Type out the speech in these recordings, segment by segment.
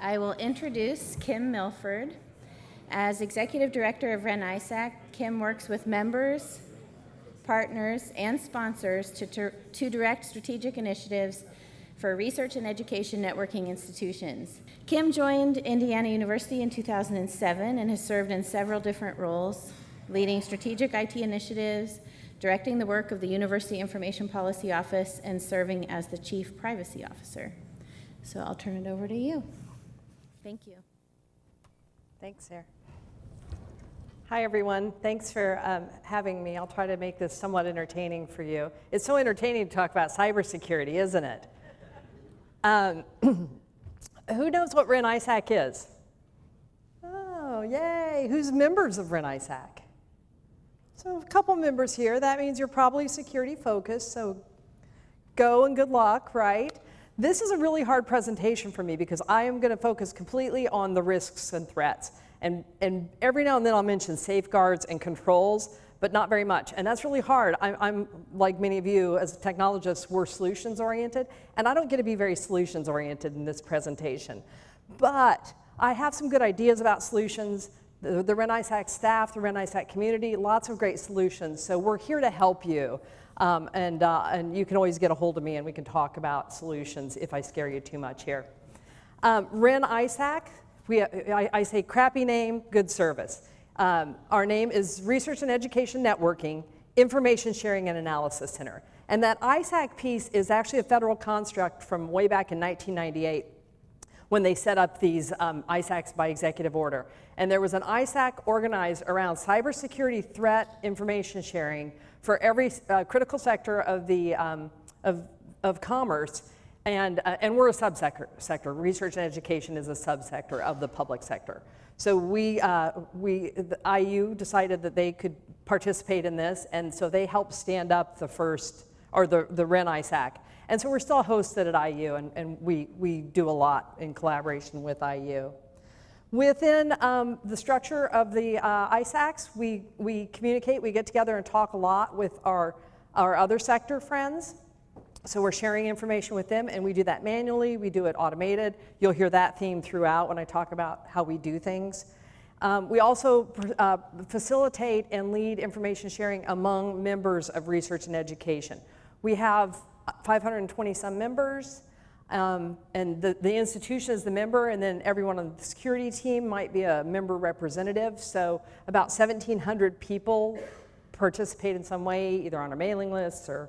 I will introduce Kim Milford. As Executive Director of REN-ISAC, Kim works with members, partners, and sponsors to direct strategic initiatives for research and education networking institutions. Kim joined Indiana University in 2007 and has served in several different roles, leading strategic IT initiatives, directing the work of the University Information Policy Office, and serving as the Chief Privacy Officer. So I'll turn it over to you. Thank you. Thanks, Sarah. Hi, everyone. Thanks for having me. I'll try to make this somewhat entertaining for you. It's so entertaining to talk about cybersecurity, isn't it? Who knows what REN-ISAC is? Oh, yay. Who's members of REN-ISAC? So a couple members here. That means you're probably security focused, so go and good luck, right? This is a really hard presentation for me because I am going to focus completely on the risks and threats. And every now and then I'll mention safeguards and controls, but not very much. And that's really hard. I'm like many of you, as technologists, we're solutions oriented, and I don't get to be very solutions oriented in this presentation. But I have some good ideas about solutions. The REN-ISAC staff, the REN-ISAC community, lots of great solutions. So we're here to help you. And you can always get a hold of me and we can talk about solutions if I scare you too much here. REN-ISAC, I say crappy name, good service. Our name is Research and Education Networking, Information Sharing and Analysis Center. And that ISAC piece is actually a federal construct from way back in 1998 when they set up these ISACs by executive order. And there was an ISAC organized around cybersecurity threat information sharing for every critical sector of the of commerce, and we're a subsector. Research and education is a subsector of the public sector. So the IU decided that they could participate in this, and so they helped stand up the first, or the REN-ISAC. And so we're still hosted at IU, and we do a lot in collaboration with IU. Within the structure of the ISACs, we communicate, we get together and talk a lot with our other sector friends. So we're sharing information with them, and we do that manually, we do it automated. You'll hear that theme throughout when I talk about how we do things. We also facilitate and lead information sharing among members of research and education. We have 520 some members. And the institution is the member, and then everyone on the security team might be a member representative. So about 1,700 people participate in some way, either on our mailing lists or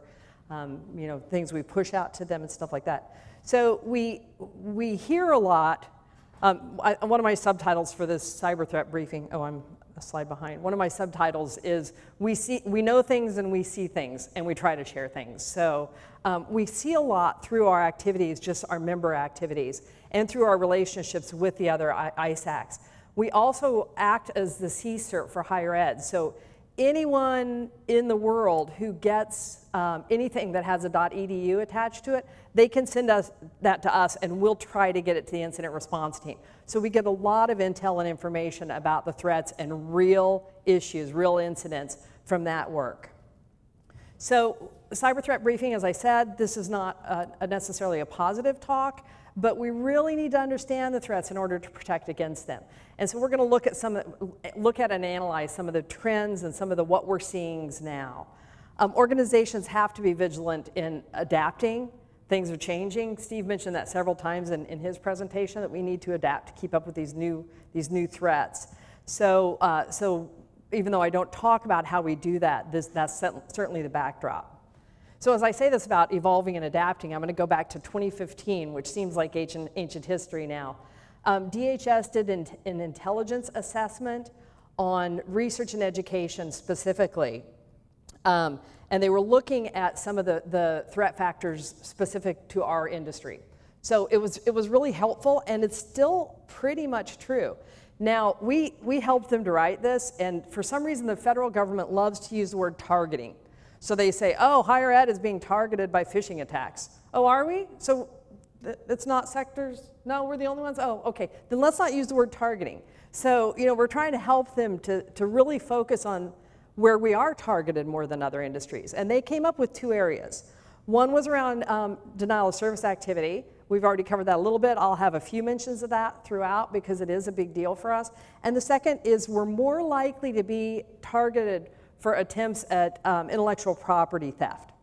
things we push out to them and stuff like that. So we hear a lot. One of my subtitles for this cyber threat briefing, I'm a slide behind. One of my subtitles is we know things and we see things and we try to share things. So we see a lot through our activities, just our member activities, and through our relationships with the other ISACs. We also act as the CSERT for higher ed. So anyone in the world who gets anything that has a .edu attached to it, they can send that to us and we'll try to get it to the incident response team. So we get a lot of intel and information about the threats and real issues, real incidents from that work. So cyber threat briefing, as I said, this is not necessarily a positive talk, but we really need to understand the threats in order to protect against them. And so we're going to look at and analyze some of the trends and some of what we're seeing now. Organizations have to be vigilant in adapting. Things are changing. Steve mentioned that several times in his presentation, that we need to adapt to keep up with these new threats. So even though I don't talk about how we do that, that's certainly the backdrop. So as I say this about evolving and adapting, I'm going to go back to 2015, which seems like ancient history now. DHS did an intelligence assessment on research and education specifically. And they were looking at some of the threat factors specific to our industry. So it was really helpful, and it's still pretty much true. Now, we helped them to write this, and for some reason the federal government loves to use the word targeting. So they say, oh, higher ed is being targeted by phishing attacks. Oh, are we? So it's not sectors? No, we're the only ones? Oh, okay. Then let's not use the word targeting. So, we're trying to help them to really focus on where we are targeted more than other industries. And they came up with two areas. One was around denial of service activity, We've already covered that a little bit. I'll have a few mentions of that throughout because it is a big deal for us. And the second is we're more likely to be targeted for attempts at intellectual property theft.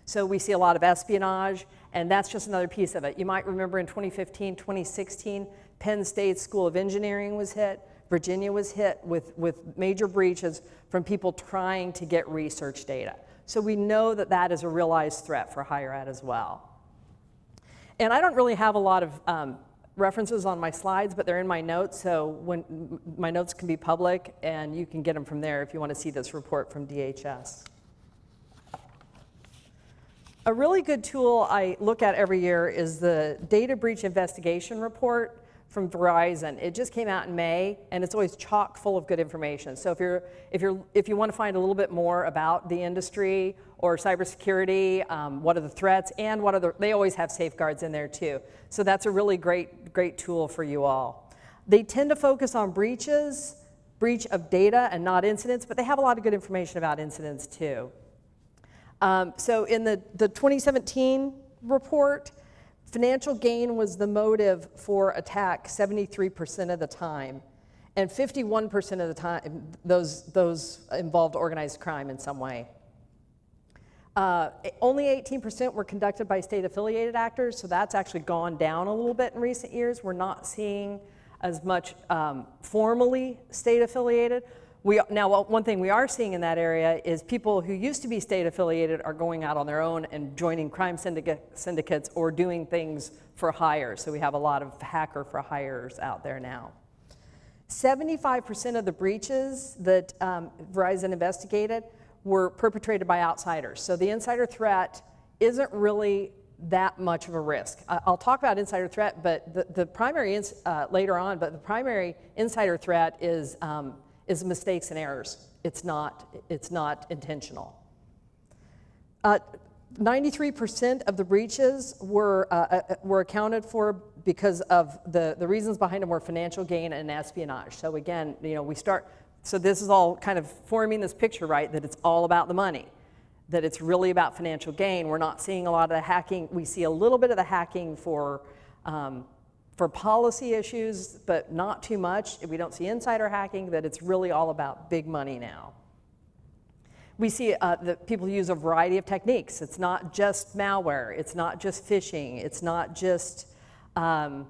So we see a lot of espionage, and that's just another piece of it. You might remember in 2015, 2016, Penn State School of Engineering was hit. Virginia was hit with major breaches from people trying to get research data. So we know that that is a realized threat for higher ed as well. And I don't really have a lot of references on my slides, but they're in my notes, so when my notes can be public, and you can get them from there if you want to see this report from DHS. A really good tool I look at every year is the Data Breach Investigation Report from Verizon. It just came out in May, and it's always chock full of good information. So if you want to find a little bit more about the industry or cybersecurity, what are the threats, and they always have safeguards in there too. So that's a really great tool for you all. They tend to focus on breach of data and not incidents, but they have a lot of good information about incidents too. So in the 2017 report, financial gain was the motive for attack 73% of the time, and 51% of the time those involved organized crime in some way. Only 18% were conducted by state-affiliated actors, so that's actually gone down a little bit in recent years. We're not seeing as much formally state-affiliated. Now, one thing we are seeing in that area is people who used to be state-affiliated are going out on their own and joining crime syndicates or doing things for hire. So we have a lot of hacker for hires out there now. 75% of the breaches that Verizon investigated were perpetrated by outsiders. So the insider threat isn't really that much of a risk. I'll talk about insider threat, but the primary later on. But the primary insider threat is mistakes and errors. It's not intentional. 93% of the breaches were accounted for because of the reasons behind them were financial gain and espionage. So again, so this is all kind of forming this picture, right, that it's all about the money, that it's really about financial gain. We're not seeing a lot of the hacking. We see a little bit of the hacking for policy issues, but not too much. We don't see insider hacking, that it's really all about big money now. We see that people use a variety of techniques. It's not just malware. It's not just phishing. It's not just, I'm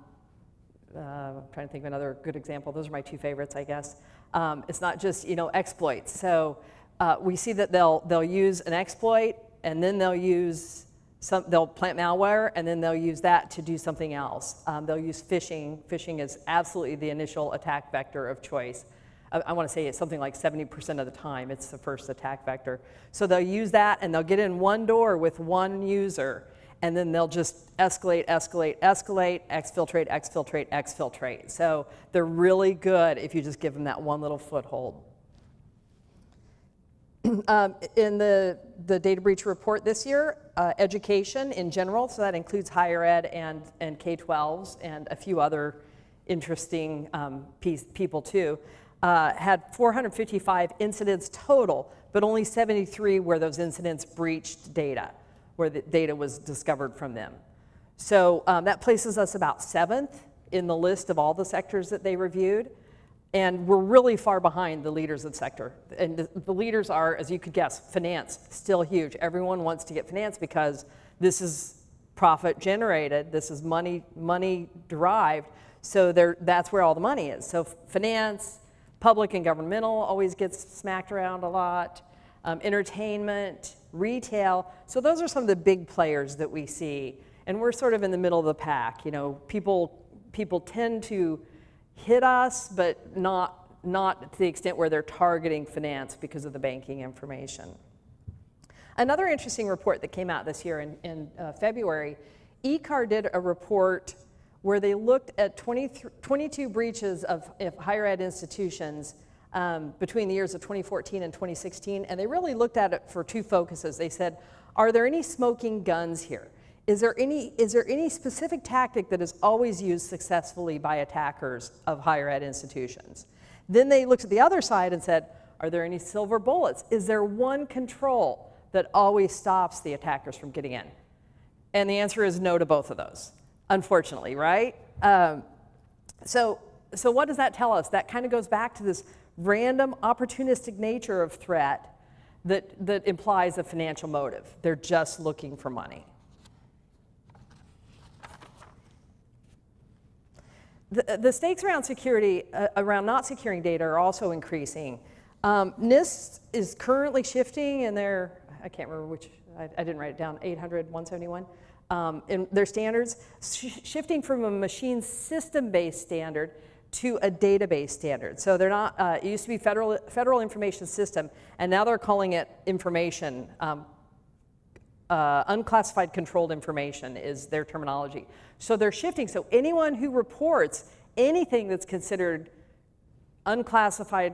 trying to think of another good example. Those are my two favorites, I guess. It's not just, exploits. So we see that they'll use an exploit, and then they'll plant malware, and then they'll use that to do something else. They'll use phishing. Phishing is absolutely the initial attack vector of choice. I want to say it's something like 70% of the time it's the first attack vector. So they'll use that, and they'll get in one door with one user, and then they'll just escalate, exfiltrate, exfiltrate, exfiltrate. So they're really good if you just give them that one little foothold. In the data breach report this year, education in general, so that includes higher ed and K-12s and a few other interesting people too, had 455 incidents total, but only 73 where those incidents breached data, where the data was discovered from them. So that places us about 7th in the list of all the sectors that they reviewed. And we're really far behind the leaders of the sector. And the leaders are, as you could guess, finance, still huge. Everyone wants to get finance because this is profit generated, this is money derived, so that's where all the money is. So finance, public and governmental always gets smacked around a lot, entertainment, retail. So those are some of the big players that we see. And we're sort of in the middle of the pack. People tend to hit us, but not to the extent where they're targeting finance because of the banking information. Another interesting report that came out this year in February, ECAR did a report where they looked at 22 breaches of higher ed institutions between the years of 2014 and 2016, and they really looked at it for two focuses. They said, are there any smoking guns here? Is there any specific tactic that is always used successfully by attackers of higher ed institutions? Then they looked at the other side and said, are there any silver bullets? Is there one control that always stops the attackers from getting in? And the answer is no to both of those. unfortunately, right? So what does that tell us? That kind of goes back to this random, opportunistic nature of threat that implies a financial motive. They're just looking for money. The stakes around security, around not securing data, are also increasing. NIST is currently shifting in their, I can't remember which, I didn't write it down, 800, 171, in their standards, shifting from a machine system-based standard to a database standard. So they're not, it used to be federal information system, and now they're calling it information, unclassified controlled information is their terminology. So they're shifting, so anyone who reports anything that's considered unclassified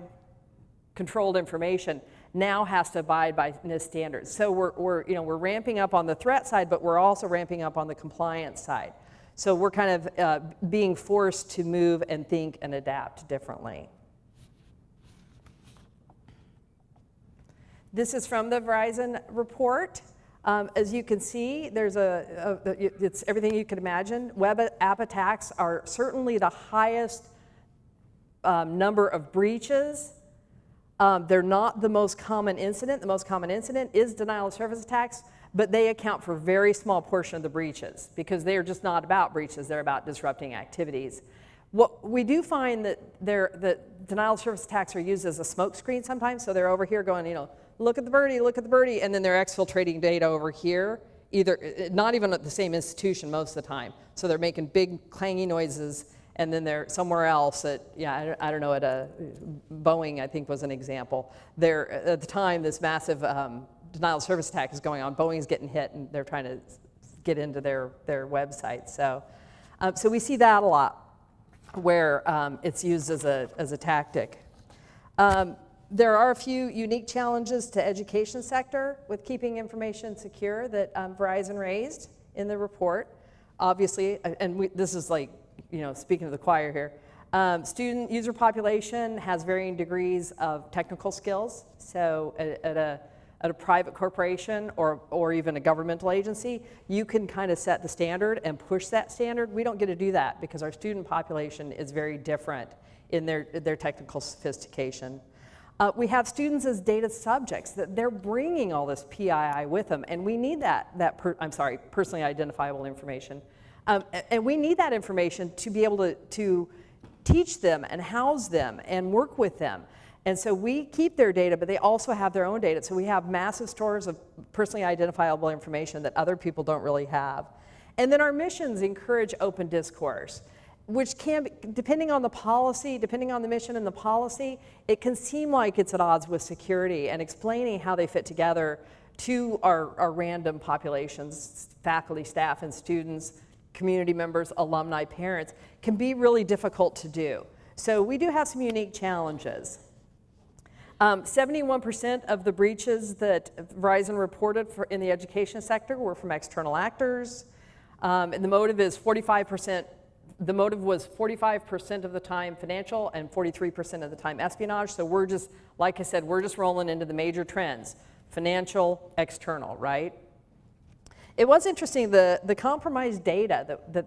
controlled information now has to abide by NIST standards. So we're ramping up on the threat side, but we're also ramping up on the compliance side. So we're kind of being forced to move and think and adapt differently. This is from the Verizon report. As you can see, there's it's everything you can imagine. Web app attacks are certainly the highest number of breaches. They're not the most common incident. The most common incident is denial of service attacks, but they account for a very small portion of the breaches because they are just not about breaches, they're about disrupting activities. What we do find that denial of service attacks are used as a smokescreen sometimes, so they're over here going, look at the birdie, and then they're exfiltrating data over here, either, not even at the same institution most of the time. So they're making big clanging noises, and then they're somewhere else at, I don't know, at a Boeing, I think was an example. At the time, this massive denial of service attack is going on. Boeing's getting hit, and they're trying to get into their website. So we see that a lot, where it's used as a tactic. There are a few unique challenges to education sector with keeping information secure that Verizon raised in the report. Obviously, and this is like, speaking to the choir here, student user population has varying degrees of technical skills. So at a private corporation or even a governmental agency, you can kind of set the standard and push that standard. We don't get to do that because our student population is very different in their technical sophistication. We have students as data subjects, that they're bringing all this PII with them, and we need personally identifiable information. And we need that information to be able to teach them and house them and work with them. And so we keep their data, but they also have their own data. So we have massive stores of personally identifiable information that other people don't really have. And then our missions encourage open discourse, which can, depending on the policy, depending on the mission and the policy, it can seem like it's at odds with security, and explaining how they fit together to our random populations, faculty, staff, and students, community members, alumni, parents, can be really difficult to do. So we do have some unique challenges. 71% of the breaches that Verizon reported in the education sector were from external actors, and the motive is 45%. The motive was 45% of the time financial and 43% of the time espionage. So we're just, like I said, we're just rolling into the major trends: financial, external, right? It was interesting, the compromised data that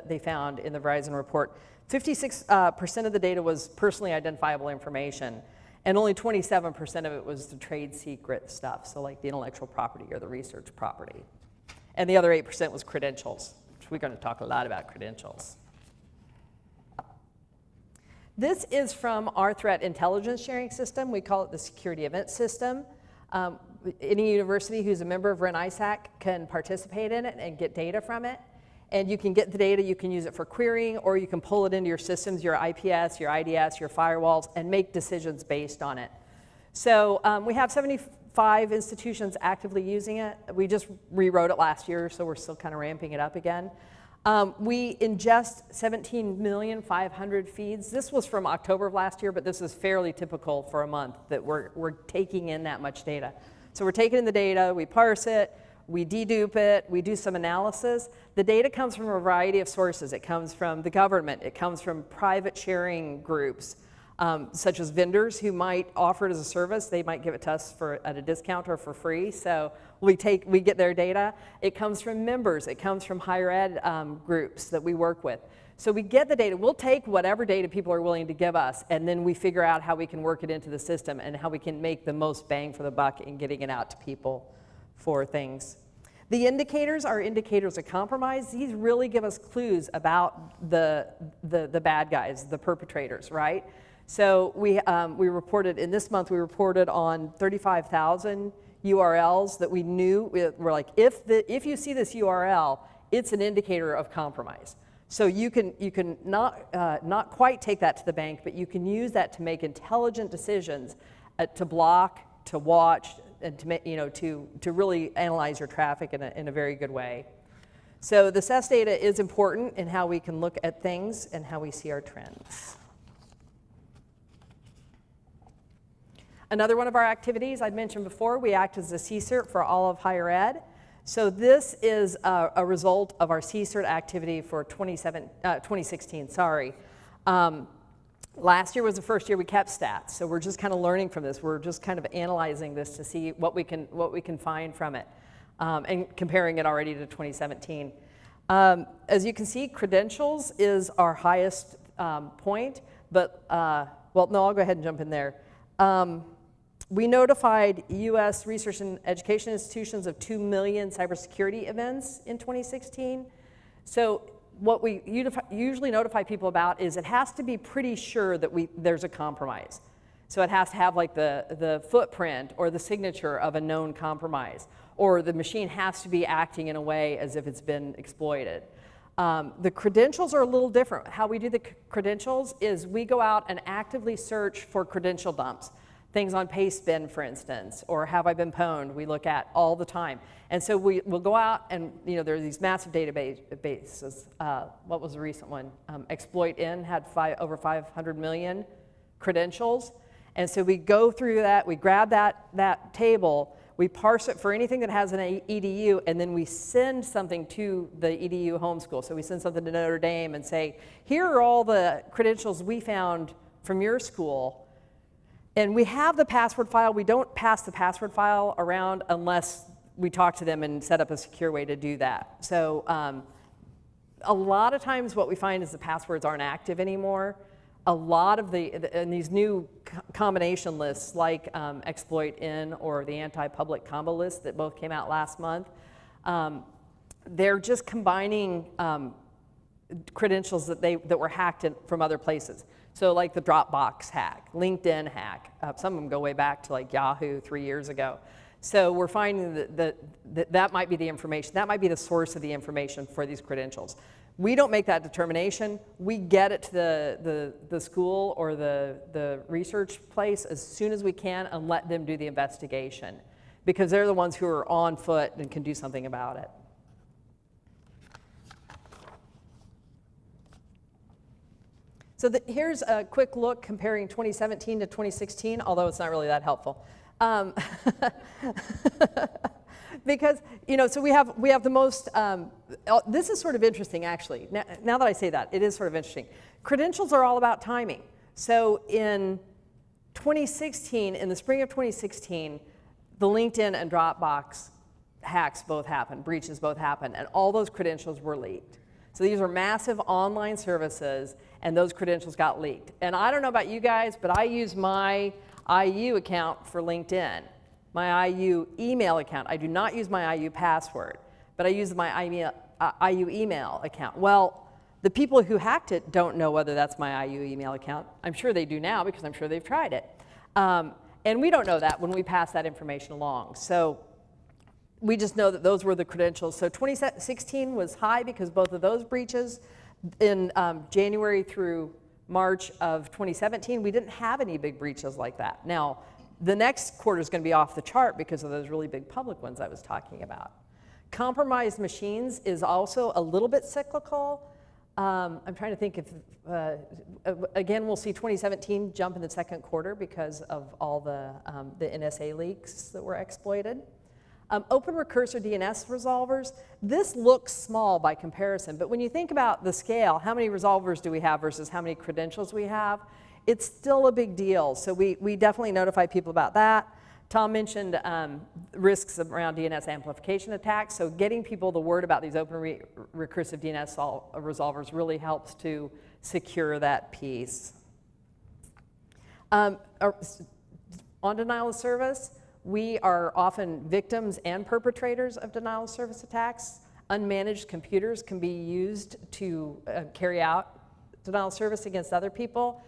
they found in the Verizon report. 56% of the data was personally identifiable information, and only 27% of it was the trade secret stuff, so like the intellectual property or the research property. And the other 8% was credentials, which we're going to talk a lot about credentials. This is from our threat intelligence sharing system. We call it the Security Event System. Any university who's a member of REN-ISAC can participate in it and get data from it. And you can get the data, you can use it for querying, or you can pull it into your systems, your IPS, your IDS, your firewalls, and make decisions based on it. So we have 75 institutions actively using it. We just rewrote it last year, so we're still kind of ramping it up again. We ingest 17,500,000 feeds. This was from October of last year, but this is fairly typical for a month that we're taking in that much data. So we're taking in the data, we parse it, we dedupe it, we do some analysis. The data comes from a variety of sources. It comes from the government, it comes from private sharing groups, such as vendors who might offer it as a service. They might give it to us at a discount or for free. So we get their data. It comes from members. It comes from higher ed groups that we work with. So we get the data. We'll take whatever data people are willing to give us, and then we figure out how we can work it into the system and how we can make the most bang for the buck in getting it out to people for things. The indicators are indicators of compromise. These really give us clues about the bad guys, the perpetrators, right? So we reported, in this month, we reported on 35,000 URLs that we knew. We're like, if you see this URL, it's an indicator of compromise. So you can not quite take that to the bank, but you can use that to make intelligent decisions, to block, to watch, and to really analyze your traffic in a very good way. So the SES data is important in how we can look at things and how we see our trends. Another one of our activities I'd mentioned before, we act as a CSIRT for all of higher ed. So this is a result of our CSIRT activity for 2016. Last year was the first year we kept stats, so we're just kind of learning from this. We're just kind of analyzing this to see what we can find from it, and comparing it already to 2017. As you can see, credentials is our highest point, but well, no, I'll go ahead and jump in there. We notified U.S. research and education institutions of 2 million cybersecurity events in 2016. So what we usually notify people about is it has to be pretty sure that there's a compromise. So it has to have like the footprint or the signature of a known compromise, or the machine has to be acting in a way as if it's been exploited. The credentials are a little different. How we do the credentials is we go out and actively search for credential dumps. Things on Pastebin, for instance, or Have I Been Pwned, we look at all the time. And so we'll go out and, there are these massive databases. What was the recent one? Exploit-In had over 500 million credentials. And so we go through that, we grab that table, we parse it for anything that has an EDU, and then we send something to the EDU homeschool. So we send something to Notre Dame and say, here are all the credentials we found from your school. And we have the password file. We don't pass the password file around unless we talk to them and set up a secure way to do that. So a lot of times what we find is the passwords aren't active anymore. A lot of and these new combination lists like Exploit-In or the anti-public combo list that both came out last month, they're just combining credentials that were hacked from other places. So like the Dropbox hack, LinkedIn hack, some of them go way back to like Yahoo 3 years ago. So we're finding that might be the information, that might be the source of the information for these credentials. We don't make that determination. We get it to the school or the research place as soon as we can and let them do the investigation, because they're the ones who are on foot and can do something about it. So here's a quick look comparing 2017 to 2016, although it's not really that helpful. Because, so we have the most, this is sort of interesting actually. Now that I say that, it is sort of interesting. Credentials are all about timing. So in 2016, in the spring of 2016, the LinkedIn and Dropbox hacks both happened, breaches both happened, and all those credentials were leaked. So these are massive online services, and those credentials got leaked. And I don't know about you guys, but I use my IU account for LinkedIn, my IU email account. I do not use my IU password, but I use my IU email account. Well, the people who hacked it don't know whether that's my IU email account. I'm sure they do now because I'm sure they've tried it. And we don't know that when we pass that information along. So we just know that those were the credentials. So 2016 was high because both of those breaches. In January through March of 2017, we didn't have any big breaches like that. Now, the next quarter is going to be off the chart because of those really big public ones I was talking about. Compromised machines is also a little bit cyclical. I'm trying to think if, again, we'll see 2017 jump in the second quarter because of all the NSA leaks that were exploited. Open recursor DNS resolvers, this looks small by comparison, but when you think about the scale, how many resolvers do we have versus how many credentials we have, it's still a big deal. So we definitely notify people about that. Tom mentioned risks around DNS amplification attacks. So getting people the word about these open recursive DNS resolvers really helps to secure that piece. On denial of service, we are often victims and perpetrators of denial of service attacks. Unmanaged computers can be used to carry out denial of service against other people.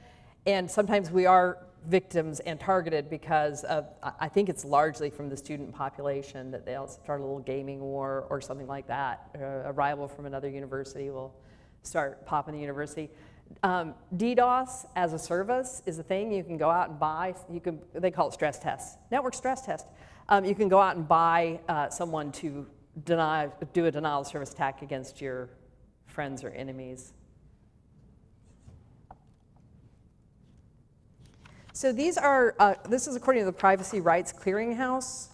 And sometimes we are victims and targeted because of, I think it's largely from the student population that they'll start a little gaming war or something like that. A rival from another university will start popping the university. DDoS as a service is a thing you can go out and buy. They call it stress tests, network stress test. You can go out and buy someone to do a denial of service attack against your friends or enemies. So these are, this is according to the Privacy Rights Clearinghouse,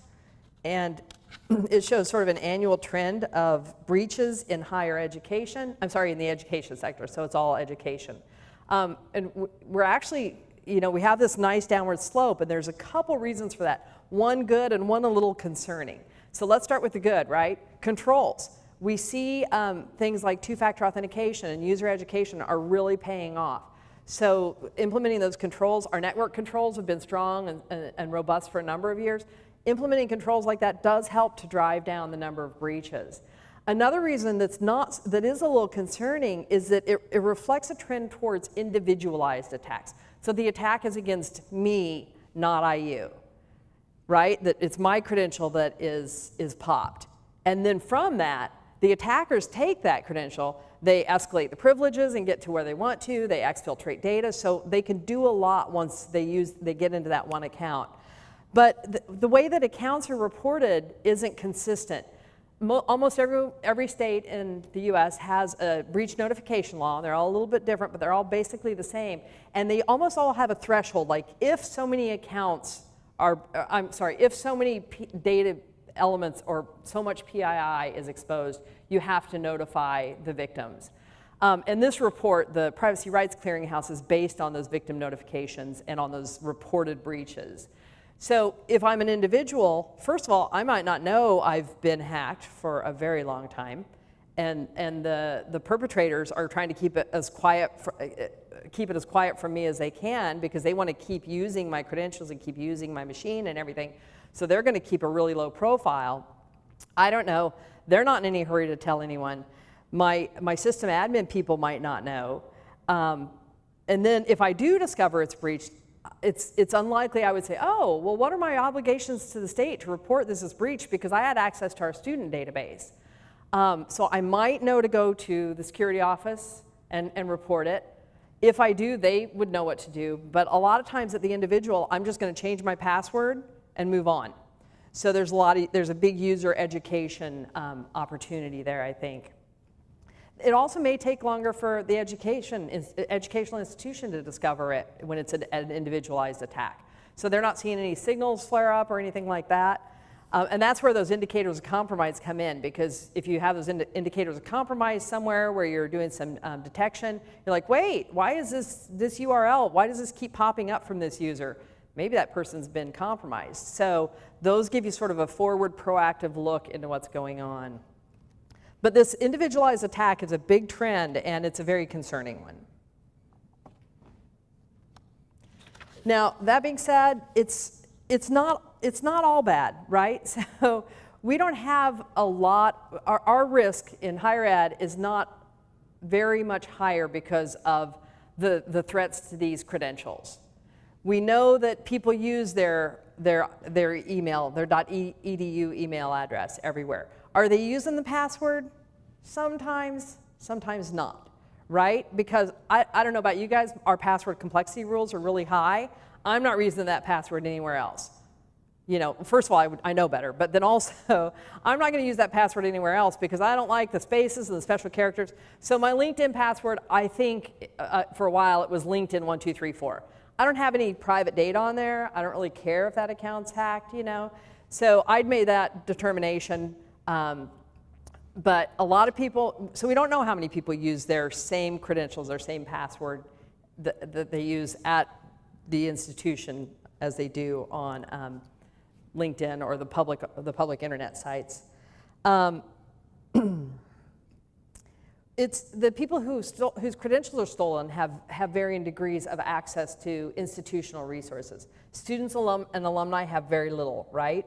and it shows sort of an annual trend of breaches in higher education. I'm sorry, in the education sector, so it's all education. And we're actually, we have this nice downward slope, and there's a couple reasons for that. One good and one a little concerning. So let's start with the good, right? Controls. We see things like two-factor authentication and user education are really paying off. So implementing those controls, our network controls have been strong and robust for a number of years. Implementing controls like that does help to drive down the number of breaches. Another reason that is a little concerning is that it reflects a trend towards individualized attacks. So the attack is against me, not IU, right? That it's my credential that is popped. And then from that, the attackers take that credential, they escalate the privileges and get to where they want to, they exfiltrate data, so they can do a lot once they get into that one account. But the way that accounts are reported isn't consistent. Almost every state in the US has a breach notification law. They're all a little bit different, but they're all basically the same. And they almost all have a threshold, like if so many accounts are, if so many data elements or so much PII is exposed, you have to notify the victims. And this report, the Privacy Rights Clearinghouse, is based on those victim notifications and on those reported breaches. So if I'm an individual, first of all, I might not know I've been hacked for a very long time, and the perpetrators are trying to keep it as quiet from me as they can because they want to keep using my credentials and keep using my machine and everything. So they're going to keep a really low profile. I don't know. They're not in any hurry to tell anyone. My system admin people might not know. And then if I do discover it's breached, it's unlikely I would say, oh, well, what are my obligations to the state to report this as breached because I had access to our student database. So I might know to go to the security office and report it. If I do, they would know what to do. But a lot of times at the individual, I'm just going to change my password and move on. So there's a big user education opportunity there, I think. It also may take longer for the educational institution to discover it when it's an individualized attack. So they're not seeing any signals flare up or anything like that. And that's where those indicators of compromise come in, because if you have those indicators of compromise somewhere where you're doing some detection, you're like, wait, why is this URL, why does this keep popping up from this user? Maybe that person's been compromised. So those give you sort of a forward proactive look into what's going on. But this individualized attack is a big trend, and it's a very concerning one. Now, that being said, it's not all bad, right? So we don't have a lot, our risk in higher ed is not very much higher because of the threats to these credentials. We know that people use their email, their .edu email address everywhere. Are they using the password? Sometimes, sometimes not, right? Because I don't know about you guys, our password complexity rules are really high. I'm not using that password anywhere else. First of all, I know better, but then also, I'm not going to use that password anywhere else because I don't like the spaces and the special characters. So my LinkedIn password, I think for a while it was LinkedIn1234. I don't have any private data on there. I don't really care if that account's hacked, So I'd made that determination. But a lot of people, so we don't know how many people use their same credentials, their same password that they use at the institution as they do on LinkedIn or the public internet sites. It's the people whose credentials are stolen have varying degrees of access to institutional resources. Students and alumni have very little, right?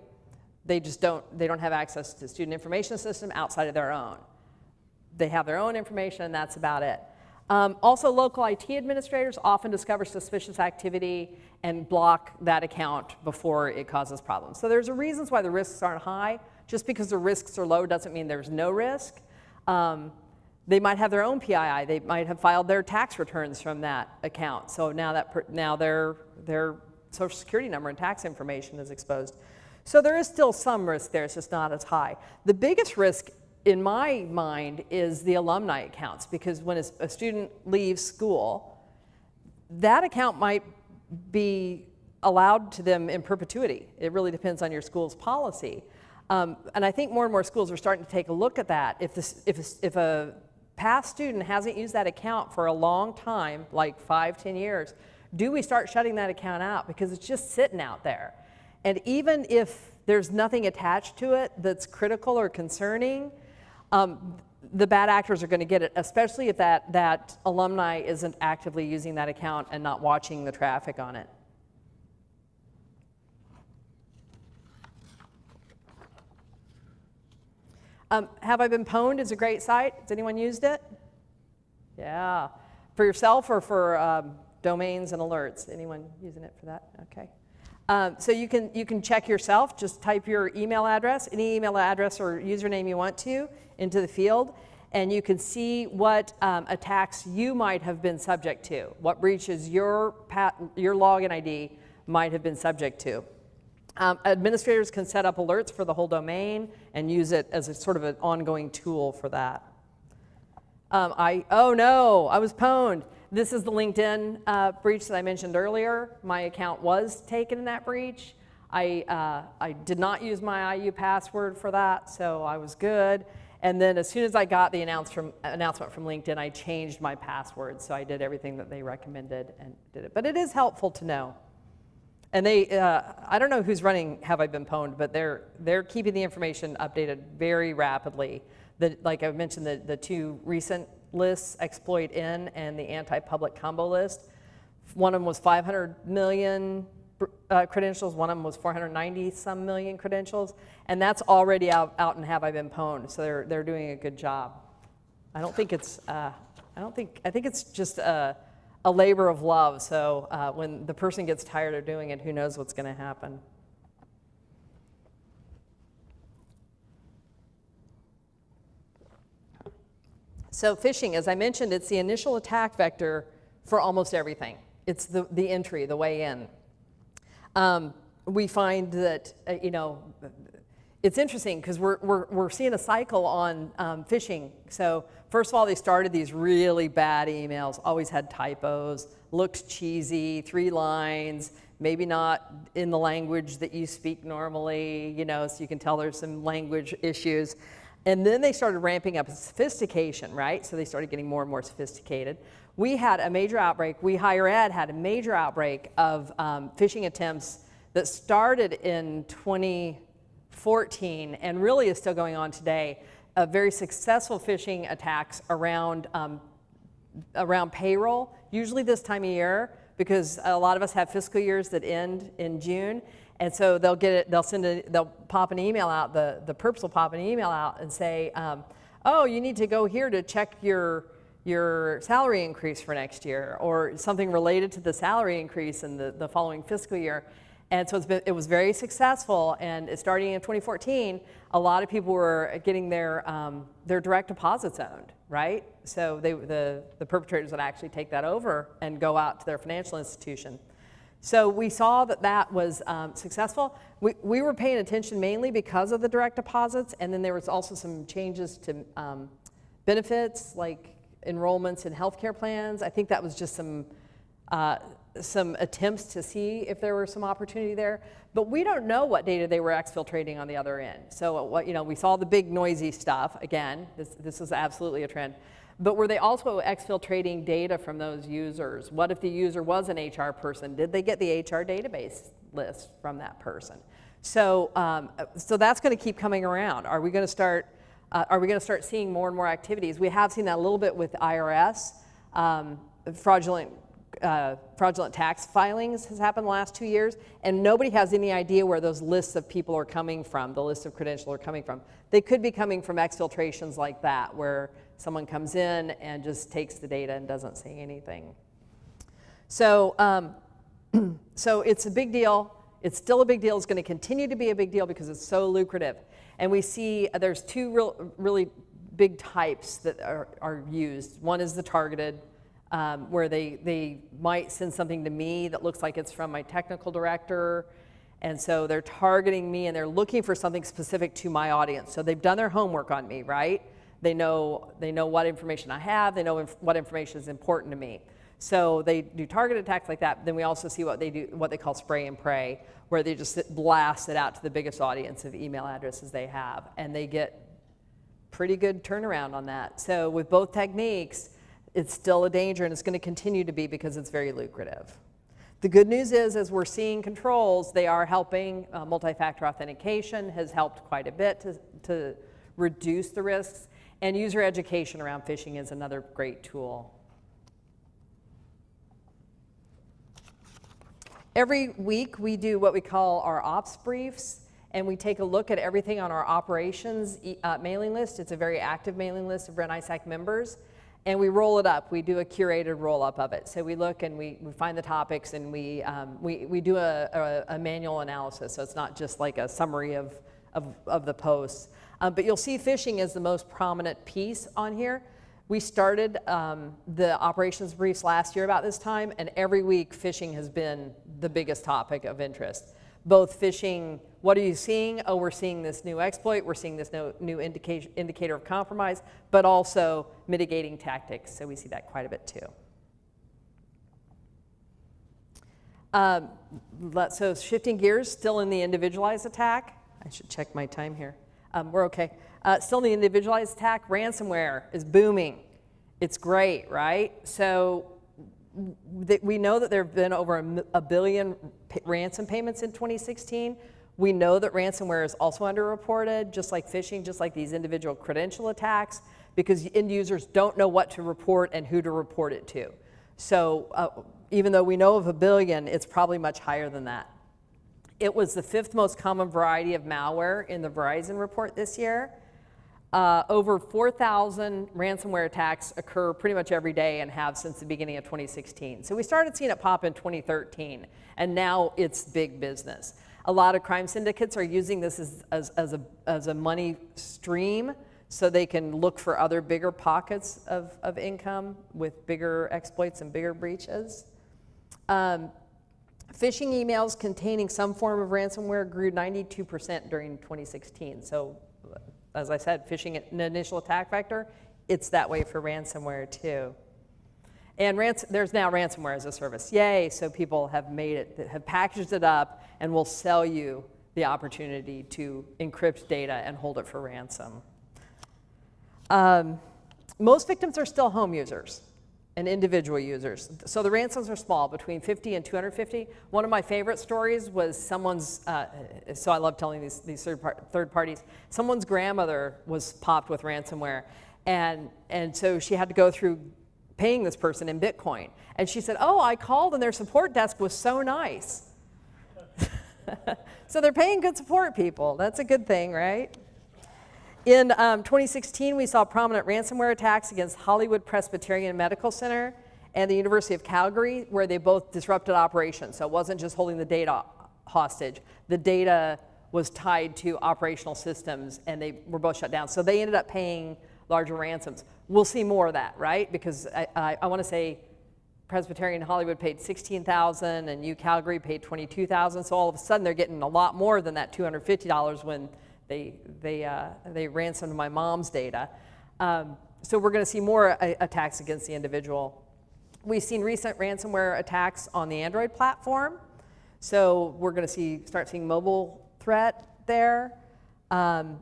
They don't have access to student information system outside of their own. They have their own information and that's about it. Also, local IT administrators often discover suspicious activity and block that account before it causes problems. So there's reasons why the risks aren't high. Just because the risks are low doesn't mean there's no risk. They might have their own PII. They might have filed their tax returns from that account. So now their social security number and tax information is exposed. So there is still some risk there. It's just not as high. The biggest risk in my mind is the alumni accounts, because when a student leaves school, that account might be allowed to them in perpetuity. It really depends on your school's policy. And I think more and more schools are starting to take a look at that. If a past student hasn't used that account for a long time, like 5-10 years, do we start shutting that account out because it's just sitting out there? And even if there's nothing attached to it that's critical or concerning, the bad actors are going to get it, especially if that alumni isn't actively using that account and not watching the traffic on it. Have I Been Pwned is a great site. Has anyone used it? Yeah. For yourself or for domains and alerts? Anyone using it for that? Okay. So you can check yourself. Just type your email address, any email address or username you want to, into the field, and you can see what attacks you might have been subject to, what breaches your login ID might have been subject to. Administrators can set up alerts for the whole domain and use it as a sort of an ongoing tool for that. Oh no, I was pwned. This is the LinkedIn breach that I mentioned earlier. My account was taken in that breach. I did not use my IU password for that, so I was good. And then as soon as I got the announcement from LinkedIn, I changed my password. So I did everything that they recommended and did it. But it is helpful to know. And I don't know who's running Have I Been Pwned, but they're keeping the information updated very rapidly. Like I mentioned, the two recent lists, Exploit In and the anti-public combo list. One of them was 500 million credentials, one of them was 490 some million credentials, and that's already out and Have I Been Pwned, so they're doing a good job. I think it's just a labor of love, so when the person gets tired of doing it, who knows what's going to happen. So phishing, as I mentioned, it's the initial attack vector for almost everything. It's the entry, the way in. We find that, it's interesting because we're seeing a cycle on phishing. So first of all, they started these really bad emails, always had typos, looked cheesy, 3 lines, maybe not in the language that you speak normally, so you can tell there's some language issues. And then they started ramping up sophistication, right? So they started getting more and more sophisticated. We had a major outbreak. We, higher ed, had a major outbreak of phishing attempts that started in 2014 and really is still going on today. Very successful phishing attacks around payroll, usually this time of year, because a lot of us have fiscal years that end in June. And so they'll pop an email out, the perps will pop an email out and say, oh, you need to go here to check your salary increase for next year, or something related to the salary increase in the following fiscal year. And so it was very successful, and starting in 2014, a lot of people were getting their direct deposits owned, right? So the perpetrators would actually take that over and go out to their financial institution. So we saw that was successful. We were paying attention mainly because of the direct deposits, and then there was also some changes to benefits, like enrollments in healthcare plans. I think that was just some attempts to see if there were some opportunity there. But we don't know what data they were exfiltrating on the other end. So we saw the big noisy stuff. Again, this is absolutely a trend. But were they also exfiltrating data from those users? What if the user was an HR person? Did they get the HR database list from that person? So, so that's going to keep coming around. Are we going to start seeing more and more activities? We have seen that a little bit with IRS. Fraudulent tax filings has happened the last 2 years, and nobody has any idea where those lists of people are coming from, the lists of credentials are coming from. They could be coming from exfiltrations like that, where someone comes in and just takes the data and doesn't say anything. So, so it's a big deal. It's still a big deal. It's going to continue to be a big deal because it's so lucrative. And we see there's two really big types that are used. One is the targeted, where they might send something to me that looks like it's from my technical director. And so they're targeting me and they're looking for something specific to my audience. So they've done their homework on me, right? They know what information I have. They know what information is important to me. So they do targeted attacks like that. Then we also see what they call spray and pray, where they just blast it out to the biggest audience of email addresses they have. And they get pretty good turnaround on that. So with both techniques, it's still a danger, and it's going to continue to be because it's very lucrative. The good news is, as we're seeing controls, they are helping. Multi-factor authentication has helped quite a bit to reduce the risks, and user education around phishing is another great tool. Every week we do what we call our ops briefs, and we take a look at everything on our operations mailing list. It's a very active mailing list of REN-ISAC members, and we roll it up. We do a curated roll-up of it. So we look and we find the topics, and we do a manual analysis, so it's not just like a summary of the posts. But you'll see phishing is the most prominent piece on here. We started the operations briefs last year about this time, and every week phishing has been the biggest topic of interest. Both phishing, what are you seeing? Oh, we're seeing this new exploit, we're seeing this new indicator of compromise, but also mitigating tactics, so we see that quite a bit too. So shifting gears, still in the individualized attack. I should check my time here. We're okay. Still in the individualized attack, ransomware is booming. It's great, right? So we know that there have been over a billion ransom payments in 2016. We know that ransomware is also underreported, just like phishing, just like these individual credential attacks, because end users don't know what to report and who to report it to. So even though we know of a billion, it's probably much higher than that. It was the 5th most common variety of malware in the Verizon report this year. Over 4,000 ransomware attacks occur pretty much every day and have since the beginning of 2016. So we started seeing it pop in 2013, and now it's big business. A lot of crime syndicates are using this as a money stream, so they can look for other bigger pockets of income with bigger exploits and bigger breaches. Phishing emails containing some form of ransomware grew 92% during 2016. So, as I said, phishing an initial attack vector, it's that way for ransomware too. And there's now ransomware as a service. Yay, so people have made it, have packaged it up and will sell you the opportunity to encrypt data and hold it for ransom. Most victims are still home users and individual users. So the ransoms are small, between 50 and 250. One of my favorite stories was someone's, so I love telling these third parties, someone's grandmother was popped with ransomware, and so she had to go through paying this person in Bitcoin. And she said, oh, I called and their support desk was so nice. So they're paying good support people. That's a good thing, right? In 2016, we saw prominent ransomware attacks against Hollywood Presbyterian Medical Center and the University of Calgary, where they both disrupted operations. So it wasn't just holding the data hostage. The data was tied to operational systems, and they were both shut down. So they ended up paying larger ransoms. We'll see more of that, right? Because I want to say Presbyterian Hollywood paid $16,000 and UCalgary paid $22,000. So all of a sudden they're getting a lot more than that $250 when they ransomed my mom's data. So we're going to see more attacks against the individual. We've seen recent ransomware attacks on the Android platform. So we're going to start seeing mobile threat there. And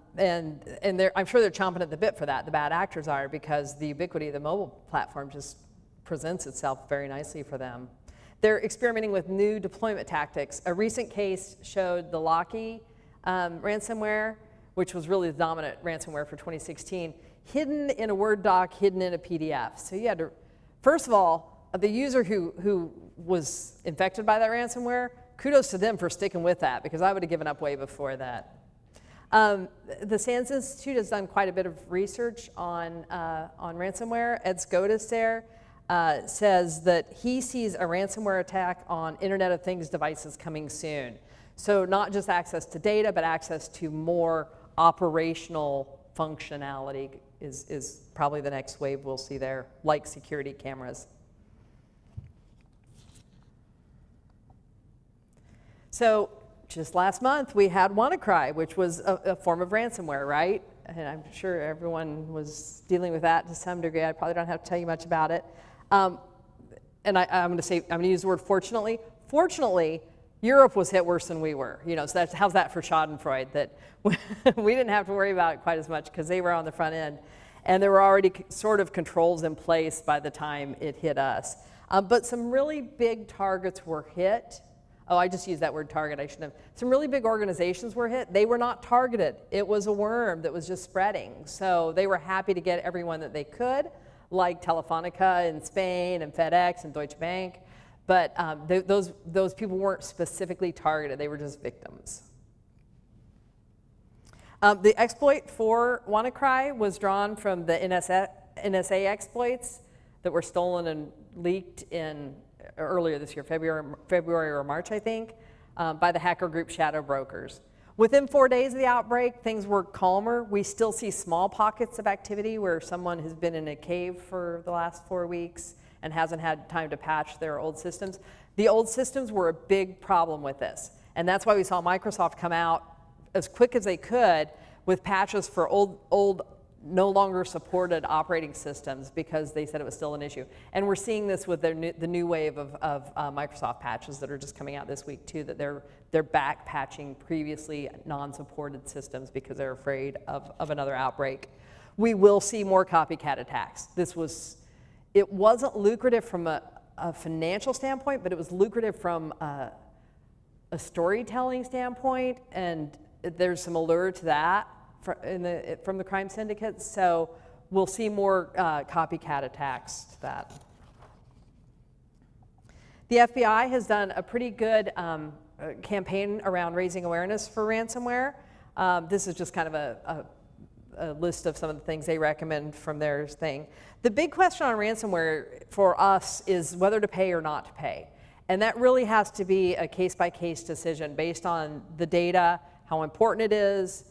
I'm sure they're chomping at the bit for that, the bad actors are, because the ubiquity of the mobile platform just presents itself very nicely for them. They're experimenting with new deployment tactics. A recent case showed the Locky ransomware, which was really the dominant ransomware for 2016, hidden in a Word doc, hidden in a PDF. So you had to, first of all, the user who was infected by that ransomware, kudos to them for sticking with that, because I would have given up way before that. The SANS Institute has done quite a bit of research on ransomware. Ed Scotus there says that he sees a ransomware attack on Internet of Things devices coming soon. So not just access to data, but access to more operational functionality is probably the next wave we'll see there, like security cameras. So just last month, we had WannaCry, which was a form of ransomware, right? And I'm sure everyone was dealing with that to some degree. I probably don't have to tell you much about it. And I'm going to use the word fortunately. Fortunately, Europe was hit worse than we were. You know, so how's that for Schadenfreude? That we didn't have to worry about it quite as much because they were on the front end, and there were already sort of controls in place by the time it hit us. But some really big targets were hit. Oh, I just used that word target, I shouldn't have. Some really big organizations were hit. They were not targeted. It was a worm that was just spreading. So they were happy to get everyone that they could, like Telefonica in Spain and FedEx and Deutsche Bank. But those people weren't specifically targeted. They were just victims. The exploit for WannaCry was drawn from the NSA exploits that were stolen and leaked in earlier this year, February or March, I think, by the hacker group Shadow Brokers. Within 4 days of the outbreak, things were calmer. We still see small pockets of activity where someone has been in a cave for the last 4 weeks and hasn't had time to patch their old systems. The old systems were a big problem with this, and that's why we saw Microsoft come out as quick as they could with patches for old no longer supported operating systems, because they said it was still an issue. And we're seeing this with the new wave of Microsoft patches that are just coming out this week too, that they're back patching previously non-supported systems because they're afraid of another outbreak. We will see more copycat attacks. It wasn't lucrative from a financial standpoint, but it was lucrative from a storytelling standpoint, and there's some allure to that from the crime syndicates. So we'll see more copycat attacks to that. The FBI has done a pretty good campaign around raising awareness for ransomware. This is just kind of a list of some of the things they recommend from their thing. The big question on ransomware for us is whether to pay or not to pay. And that really has to be a case-by-case decision based on the data, how important it is,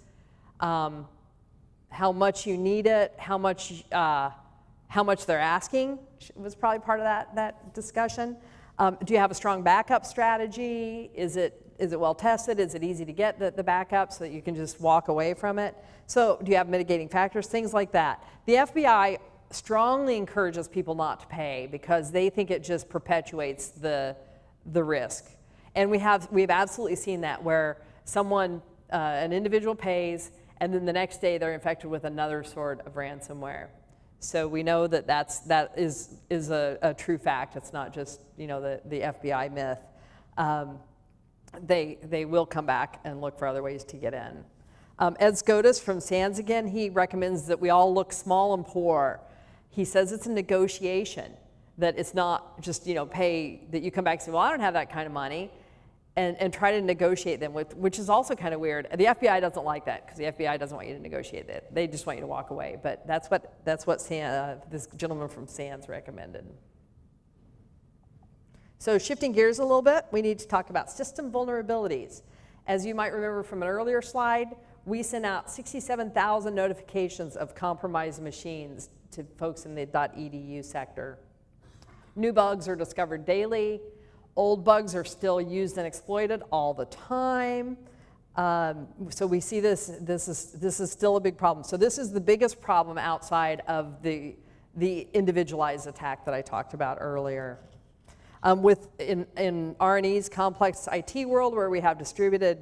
how much you need it, how much they're asking was probably part of that discussion. Do you have a strong backup strategy? Is it well tested? Is it easy to get the backup so that you can just walk away from it? So do you have mitigating factors? Things like that. The FBI strongly encourages people not to pay because they think it just perpetuates the risk. And we've absolutely seen that where someone, an individual pays, and then the next day they're infected with another sort of ransomware. So we know that is a true fact. It's not just the FBI myth. They will come back and look for other ways to get in. Ed Scotus from SANS again, he recommends that we all look small and poor. He says it's a negotiation, that it's not just pay, that you come back and say, well, I don't have that kind of money, and try to negotiate them with, which is also kind of weird. The FBI doesn't like that because the FBI doesn't want you to negotiate that. They just want you to walk away. But that's what this gentleman from SANS recommended. So shifting gears a little bit, we need to talk about system vulnerabilities. As you might remember from an earlier slide, we sent out 67,000 notifications of compromised machines to folks in the .edu sector. New bugs are discovered daily. Old bugs are still used and exploited all the time. So we see this is still a big problem. So this is the biggest problem outside of the individualized attack that I talked about earlier. In R&E's complex IT world, where we have distributed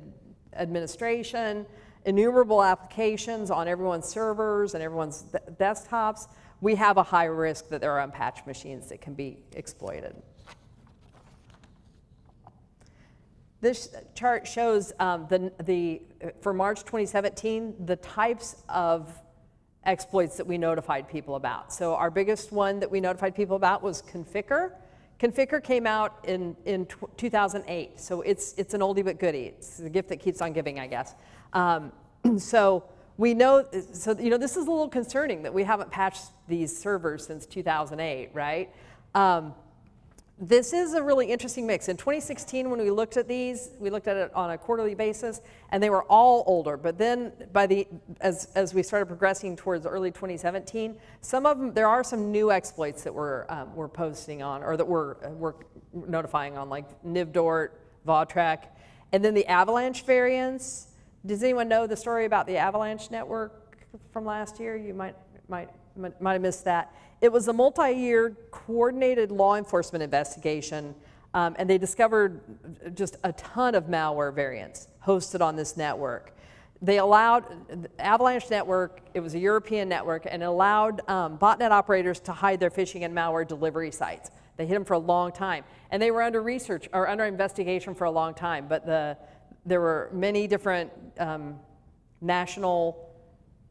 administration, innumerable applications on everyone's servers and everyone's desktops, we have a high risk that there are unpatched machines that can be exploited. This chart shows for March 2017, the types of exploits that we notified people about. So our biggest one that we notified people about was Conficker. Conficker came out in 2008, so it's an oldie but goodie. It's the gift that keeps on giving, I guess. So we know, this is a little concerning that we haven't patched these servers since 2008, right? This is a really interesting mix. In 2016, when we looked at these, we looked at it on a quarterly basis, and they were all older. But then, as we started progressing towards early 2017, some of them, there are some new exploits that we're posting on, or that we're notifying on, like Nivdort, Vautrec, and then the Avalanche variants. Does anyone know the story about the Avalanche network from last year? You might have missed that. It was a multi-year coordinated law enforcement investigation, and they discovered just a ton of malware variants hosted on this network. They allowed, the Avalanche network, it was a European network, and it allowed botnet operators to hide their phishing and malware delivery sites. They hid them for a long time. And they were under research, or under investigation for a long time, but there were many different national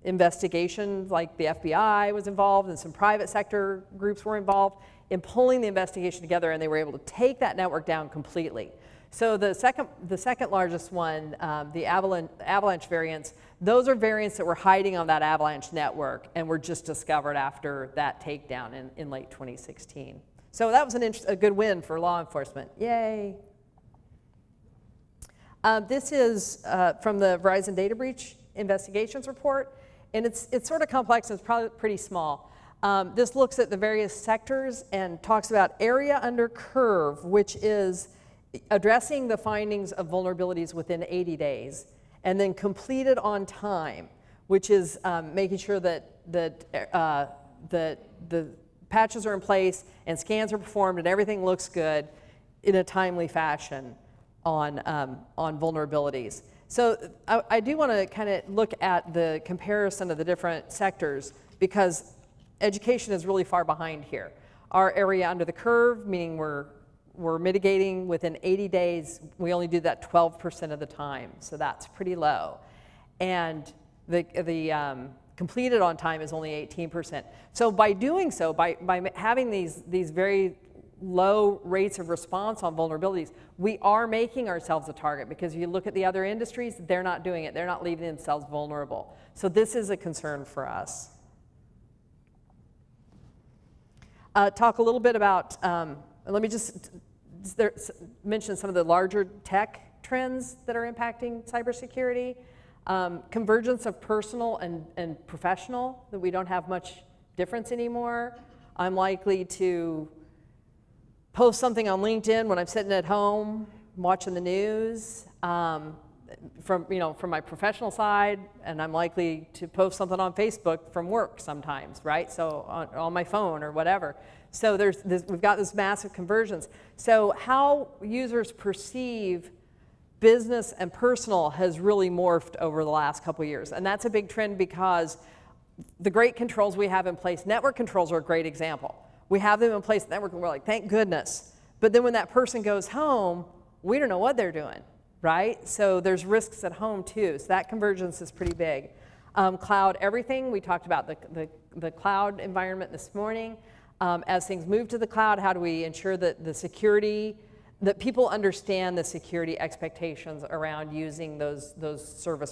investigations, like the FBI was involved and some private sector groups were involved in pulling the investigation together, and they were able to take that network down completely. So the second largest one, the Avalanche variants, those are variants that were hiding on that Avalanche network and were just discovered after that takedown in late 2016. So that was a good win for law enforcement. Yay. This is from the Verizon Data Breach Investigations Report. And it's sort of complex, and it's probably pretty small. This looks at the various sectors and talks about area under curve, which is addressing the findings of vulnerabilities within 80 days, and then completed on time, which is making sure that the patches are in place and scans are performed and everything looks good in a timely fashion on vulnerabilities. So I do want to kind of look at the comparison of the different sectors, because education is really far behind here. Our area under the curve, meaning we're mitigating within 80 days, we only do that 12% of the time, so that's pretty low. And the completed on time is only 18%. So by doing so, by having these very low rates of response on vulnerabilities, we are making ourselves a target, because if you look at the other industries, they're not doing it. They're not leaving themselves vulnerable. So this is a concern for us. Talk a little bit about, let me just mention some of the larger tech trends that are impacting cybersecurity. Convergence of personal and professional, that we don't have much difference anymore. I'm likely to post something on LinkedIn when I'm sitting at home watching the news from my professional side, and I'm likely to post something on Facebook from work sometimes, right? So on my phone or whatever. So we've got this massive convergence. So how users perceive business and personal has really morphed over the last couple of years, and that's a big trend, because the great controls we have in place, network controls are a great example. We have them in place at the network, and we're like, thank goodness. But then when that person goes home, we don't know what they're doing, right? So there's risks at home too. So that convergence is pretty big. Cloud everything, we talked about the cloud environment this morning. As things move to the cloud, how do we ensure that that people understand the security expectations around using those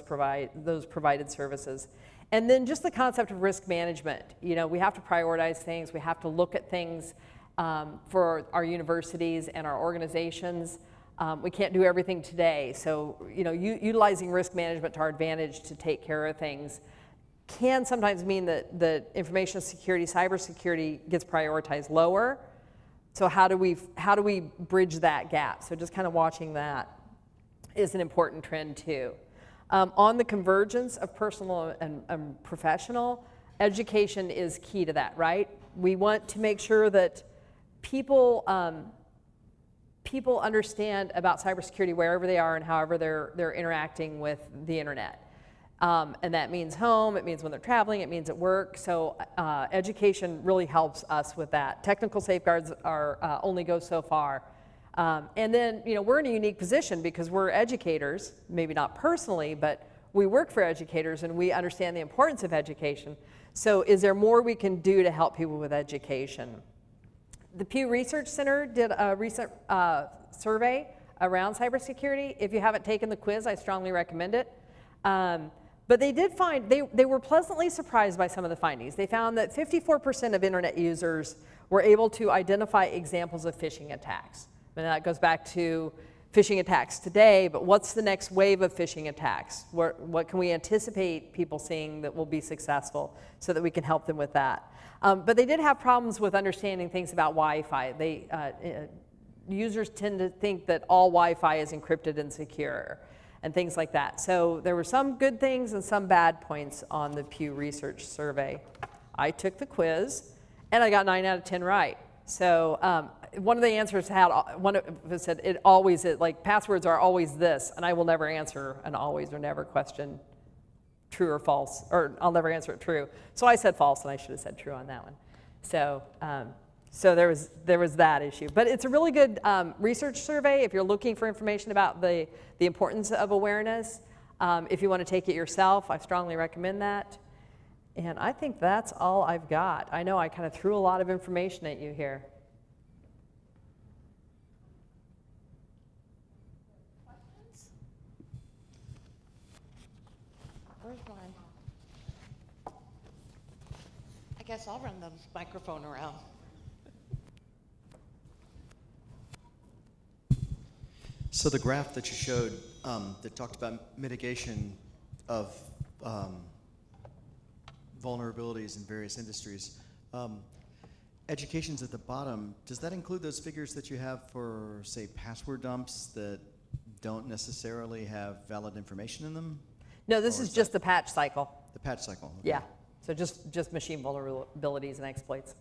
provided services? And then just the concept of risk management. We have to prioritize things. We have to look at things for our universities and our organizations. We can't do everything today. So, utilizing risk management to our advantage to take care of things can sometimes mean that the information security, cybersecurity gets prioritized lower. So how do we bridge that gap? So just kind of watching that is an important trend too. On the convergence of personal and professional, education is key to that, right? We want to make sure that people understand about cybersecurity wherever they are and however they're interacting with the internet. And that means home, it means when they're traveling, it means at work. So education really helps us with that. Technical safeguards are only go so far. And then, we're in a unique position because we're educators, maybe not personally, but we work for educators and we understand the importance of education. So is there more we can do to help people with education? The Pew Research Center did a recent survey around cybersecurity. If you haven't taken the quiz, I strongly recommend it. But they did find, they were pleasantly surprised by some of the findings. They found that 54% of internet users were able to identify examples of phishing attacks. And that goes back to phishing attacks today, but what's the next wave of phishing attacks? What can we anticipate people seeing that will be successful so that we can help them with that? But they did have problems with understanding things about Wi-Fi. Users tend to think that all Wi-Fi is encrypted and secure and things like that. So there were some good things and some bad points on the Pew Research survey. I took the quiz and I got 9 out of 10 right. So one of the answers said it always is, like passwords are always this, and I will never answer an always or never question true or false, or I'll never answer it true. So I said false and I should have said true on that one. So so there was that issue. But it's a really good research survey if you're looking for information about the importance of awareness. If you want to take it yourself, I strongly recommend that. And I think that's all I've got. I know I kind of threw a lot of information at you here. Questions? Where's mine? I guess I'll run the microphone around. So the graph that you showed that talked about mitigation of vulnerabilities in various industries, education's at the bottom. Does that include those figures that you have for, say, password dumps that don't necessarily have valid information in them? No, this is just the patch cycle. The patch cycle. Okay. Yeah, so just machine vulnerabilities and exploits.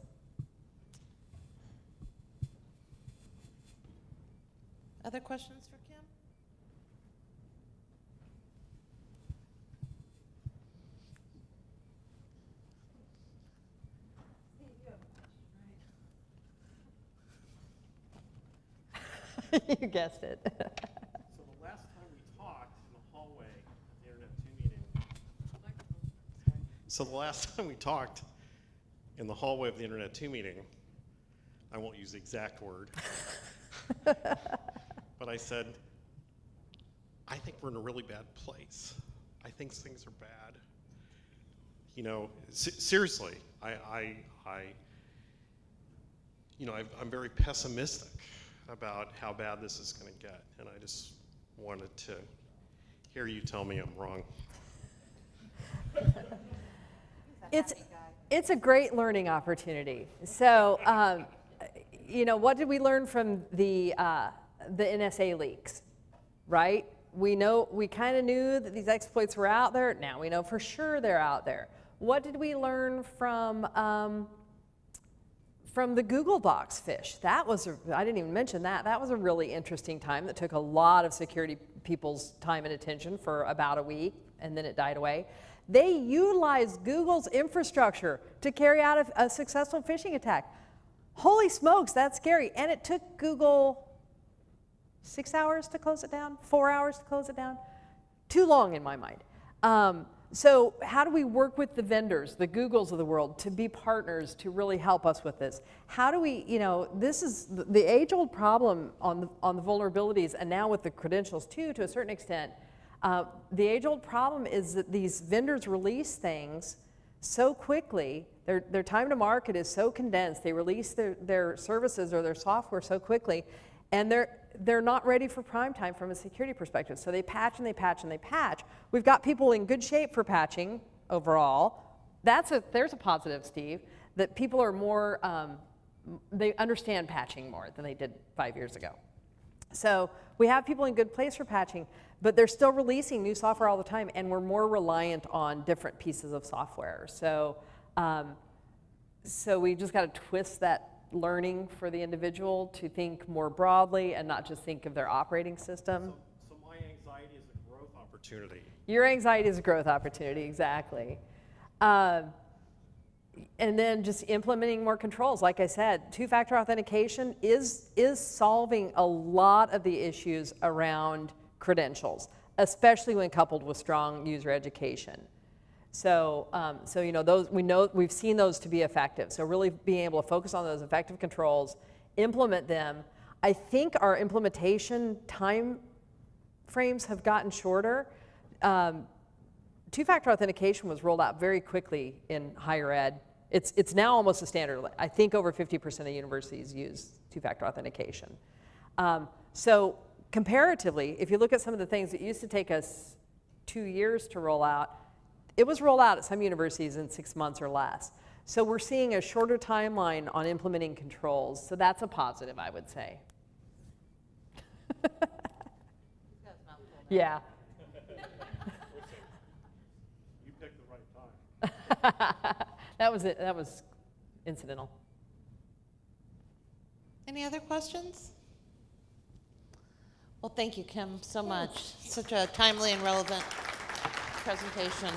Other questions for Kim? You guessed it. So the last time we talked in the hallway at the Internet 2 meeting. So the last time we talked in the hallway of the Internet 2 meeting, I won't use the exact word, but I said, I think we're in a really bad place. I think things are bad. Seriously, I'm very pessimistic about how bad this is going to get, and I just wanted to hear you tell me I'm wrong. It's a great learning opportunity. So, what did we learn from the NSA leaks, right? We kind of knew that these exploits were out there. Now we know for sure they're out there. What did we learn from the Google Docs phish? I didn't even mention that. That was a really interesting time that took a lot of security people's time and attention for about a week, and then it died away. They utilized Google's infrastructure to carry out a successful phishing attack. Holy smokes, that's scary. And it took Google 6 hours to close it down, 4 hours to close it down. Too long in my mind. So how do we work with the vendors, the Googles of the world, to be partners to really help us with this? How do we, this is the age-old problem on the vulnerabilities, and now with the credentials too, to a certain extent. The age-old problem is that these vendors release things so quickly, their time to market is so condensed, they release their services or their software so quickly, and they're not ready for prime time from a security perspective. So they patch and they patch and they patch. We've got people in good shape for patching overall. There's a positive, Steve, that people are more, they understand patching more than they did 5 years ago. So we have people in good place for patching, but they're still releasing new software all the time, and we're more reliant on different pieces of software. So, so we just got to twist that learning for the individual to think more broadly and not just think of their operating system. So my anxiety is a growth opportunity opportunity. Your anxiety is a growth opportunity, exactly. And then just implementing more controls. Like I said, two-factor authentication is solving a lot of the issues around credentials, especially when coupled with strong user education. So, you know, we've seen those to be effective. So really being able to focus on those effective controls, implement them. I think our implementation time frames have gotten shorter. Two-factor authentication was rolled out very quickly in higher ed. It's now almost a standard. I think over 50% of universities use two-factor authentication. So comparatively, if you look at some of the things that used to take us 2 years to roll out, it was rolled out at some universities in 6 months or less. So we're seeing a shorter timeline on implementing controls. So that's a positive, I would say. Yeah. You picked the right time. That was it. That was incidental. Any other questions? Well, thank you, Kim, so much. Such a timely and relevant presentation.